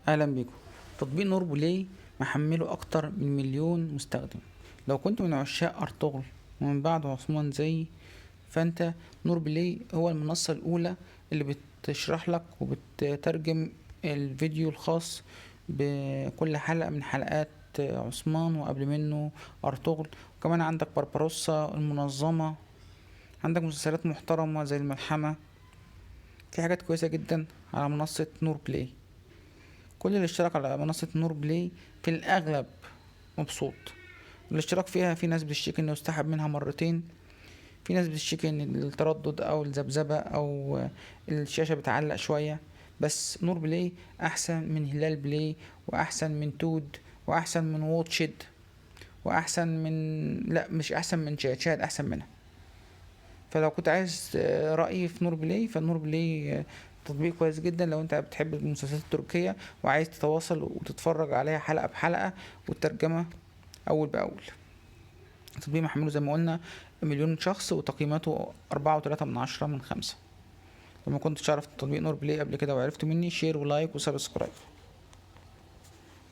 اهلا بيكم. تطبيق نور بلاي محمله اكتر من مليون مستخدم. لو كنت من عشاق ارطغرل ومن بعد عثمان زي، فانت نور بلاي هو المنصة الاولى اللي بتشرح لك وبتترجم الفيديو الخاص بكل حلقة من حلقات عثمان وقبل منه ارطغرل. وكمان عندك بربروسا المنظمة، عندك مسلسلات محترمة زي الملحمة. في حاجات كويسة جدا على منصة نور بلاي. كل اللي اشترك على منصة نور بلاي في الأغلب مبسوط. الاشتراك فيها، في ناس بتشتكي انه يستحب منها مرتين، في ناس بتشتكي ان التردد او الذبذبة او الشاشة بتعلق شوية. بس نور بلاي احسن من هلال بلاي، واحسن من تود، واحسن من واتشد، واحسن من، لا مش احسن من شاهد، احسن منها. فلو كنت عايز رأيي في نور بلاي، فنور بلاي تطبيق كويس جدا لو انت بتحب المسلسلات التركية وعايز تتواصل وتتفرج عليها حلقة بحلقة والترجمة أول بأول. تطبيق محمله زي ما قلنا مليون شخص، وتقييماته 4.3 من 5. لما كنتش عارف تطبيق نور بلاي قبل كده وعرفته مني، شير ولايك وسبسكرايب.